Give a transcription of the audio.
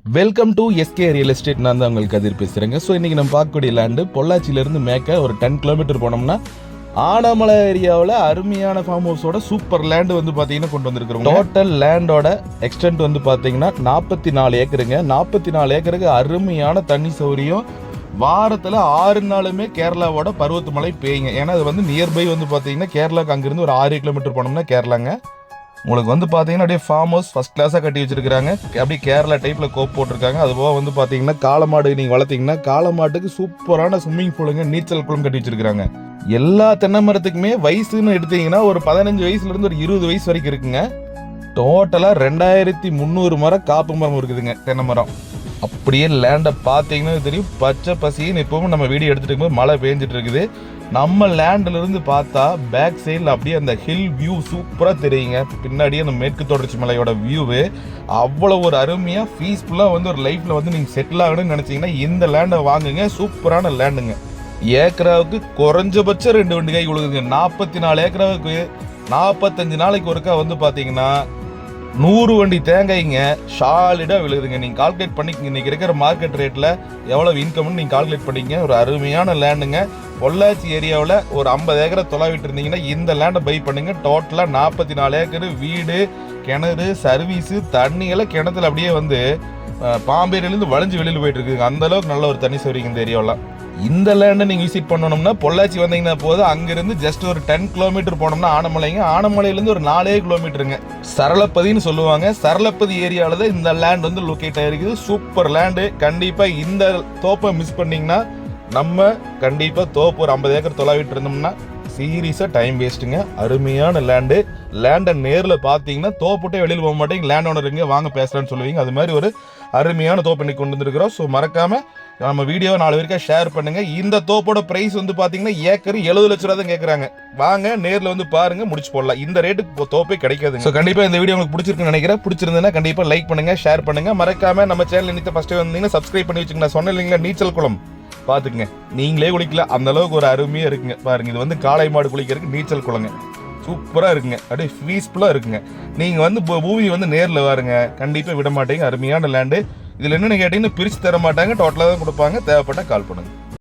Welcome to SK real estate. நான் தான் உங்களுக்கு கதிர் பேசுகிறேங்க. ஸோ இன்றைக்கி நம்ம பார்க்கக்கூடிய லேண்டு பொள்ளாச்சியிலேருந்து மேற்க ஒரு 10 கிலோமீட்டர் போனோம்னா ஆனமலை ஏரியாவில் அருமையான ஃபார்ம் ஹவுஸோட சூப்பர் லேண்டு வந்து பார்த்தீங்கன்னா கொண்டு வந்திருக்கிறோம். டோட்டல் லேண்டோட எக்ஸ்டென்ட் வந்து பார்த்தீங்கன்னா 44 ஏக்கருங்க. 44 ஏக்கருக்கு அருமையான தண்ணி சௌகரியம். வாரத்தில் 6 நாளுமே கேரளாவோட பருவத்து மழை பெய்யுங்க. ஏன்னா அது வந்து நியர்பை வந்து பார்த்தீங்கன்னா கேரளாவுக்கு அங்கேருந்து ஒரு 6 கிலோமீட்டர் போனோம்னா கேரளாங்க. உங்களுக்கு வந்து பார்த்தீங்கன்னா அப்படியே ஃபார்ம் ஹவுஸ் ஃபஸ்ட் கிளாஸாக கட்டி வச்சிருக்காங்க. அப்படியே கேரளா டைப்பில் கோப் போட்டிருக்காங்க. அதுபோக வந்து பார்த்தீங்கன்னா காளமாடு நீங்கள் வளர்த்தீங்கன்னா காளமாட்டுக்கு சூப்பரான ஸ்விம்மிங் பூலுங்க, நீச்சல் குளம் கட்டி வச்சிருக்காங்க. எல்லா தென்னை மரத்துக்குமே வயசுன்னு எடுத்தீங்கன்னா ஒரு 15 வயசுலேருந்து ஒரு 20 வயசு வரைக்கும் இருக்குங்க. டோட்டலாக 2300 மரம் காப்பு மரம் இருக்குதுங்க தென்னை மரம். அப்படியே லேண்டை பார்த்தீங்கன்னா தெரியும், பச்சை பசின்னு எப்பவும் நம்ம வீடியோ எடுத்துட்டு இருக்கும்போது மழை பெஞ்சிட்டு இருக்குது. நம்ம லேண்ட்ல இருந்து பார்த்தா பேக் சைடில் அப்படியே அந்த ஹில் வியூ சூப்பராக தெரியுங்க. பின்னாடியே அந்த மேற்கு தொடர்ச்சி மலையோட வியூவு அவ்வளோ ஒரு அருமையாக பீஸ்ஃபுல்லாக வந்து ஒரு லைஃப்பில் வந்து நீங்கள் செட்டில் ஆகணும்னு நினச்சிங்கன்னா இந்த லேண்டை வாங்குங்க. சூப்பரான லேண்டுங்க. ஏக்கராவுக்கு குறைஞ்சபட்சம் 2 வண்டி கை கொடுக்குதுங்க. 44 ஏக்கராவுக்கு 45 நாளைக்கு ஒருக்கா வந்து பார்த்தீங்கன்னா 100 வண்டி தேங்காய்ங்க சாலிடாக விழுகுதுங்க. நீங்கள் கால்குலேட் பண்ணிக்கங்க, இன்றைக்கி இருக்கிற மார்க்கெட் ரேட்டில் எவ்வளோ இன்கம்னு நீங்கள் கால்குலேட் பண்ணிக்கங்க. ஒரு அருமையான லேண்டுங்க. பொள்ளாச்சி ஏரியாவில் ஒரு 50 ஏக்கரை தொலைவிட்டு இருந்தீங்கன்னா இந்த லேண்டை பை பண்ணுங்க. டோட்டலாக 44 ஏக்கரு, வீடு, கிணறு, சர்வீஸு, தண்ணியெல்லாம் கிணத்துல அப்படியே வந்து பாம்பேரிலேருந்து வளைஞ்சு வெளியில் போயிட்டு இருக்குங்க. அந்த அளவுக்கு நல்ல ஒரு தண்ணி சௌகரியம் இந்த ஏரியாவில். இந்த லேண்டை நீங்கள் விசிட் பண்ணணும்னா பொள்ளாச்சி வந்தீங்கன்னா போதும். அங்கேருந்து ஜஸ்ட் ஒரு 10 கிலோமீட்டர் போனோம்னா ஆனமலைங்க. ஆனமலையிலேருந்து ஒரு 4 கிலோமீட்டருங்க. சரளப்பதின்னு சொல்லுவாங்க. சரளப்பதி ஏரியாவில் தான் இந்த லேண்ட் வந்து லொக்கேட் ஆகிருக்குது. Super land. கண்டிப்பாக இந்த தோப்பை மிஸ் பண்ணிங்கன்னா நம்ம கண்டிப்பாக தோப்பு ஒரு 50 ஏக்கர் தொலைவிட்டு இருந்தோம்னா சீரியஸாக டைம் வேஸ்ட்டுங்க. அருமையான லேண்டு. லேண்டை நேரில் பார்த்தீங்கன்னா தோப்புட்டே வெளியில் போக மாட்டேங்க. லேண்ட் ஓனருங்க வாங்க பேசலான்னு சொல்லுவீங்க. அது மாதிரி ஒரு அருமையான தோப்பு இன்னைக்கு கொண்டு வந்துருக்கிறோம். ஸோ மறக்காமல் நம்ம வீடியோவை 4 பேருக்கா ஷேர் பண்ணுங்கள். இந்த தோப்போட ப்ரைஸ் வந்து பார்த்தீங்கன்னா ஏக்கர் 70 லட்ச ரூபா தான் கேட்குறாங்க. வாங்க நேரில் வந்து பாருங்கள், முடிச்சு போடலாம். இந்த ரேட்டுக்கு தோப்பே கிடைக்காதுங்க. ஸோ கண்டிப்பாக இந்த வீடியோ உங்களுக்கு பிடிச்சிருக்குன்னு நினைக்கிறேன். பிடிச்சிருந்ததுன்னா கண்டிப்பாக லைக் பண்ணுங்கள், ஷேர் பண்ணுங்கள். மறக்காமல் நம்ம சேனல் இன்னைக்கு ஃபஸ்ட்டு வந்தீங்கன்னா சப்ஸ்கிரைப் பண்ணி வச்சுங்க. நான் சொன்னேன் இல்லைங்களா, நீச்சல் குளம் பார்த்துக்குங்க. நீங்களே குளிக்கல, அந்த அளவுக்கு ஒரு அருமையாக இருக்குங்க. பாருங்க, இது வந்து காளை மாடு குளிக்கிறதுக்கு நீச்சல் குளங்க. சூப்பராக இருக்குங்க. அப்படியே பீஸ்ஃபுல்லாக இருக்குங்க. நீங்கள் வந்து பூமி வந்து நேரில் வாருங்க, கண்டிப்பாக விட மாட்டீங்க. அருமையான லேண்டு. இதில் என்னென்னு கேட்டிங்கன்னா பிரித்து தர மாட்டாங்க, டோட்டலாக தான் கொடுப்பாங்க. தேவைப்பட்டால் கால் பண்ணுங்கள்.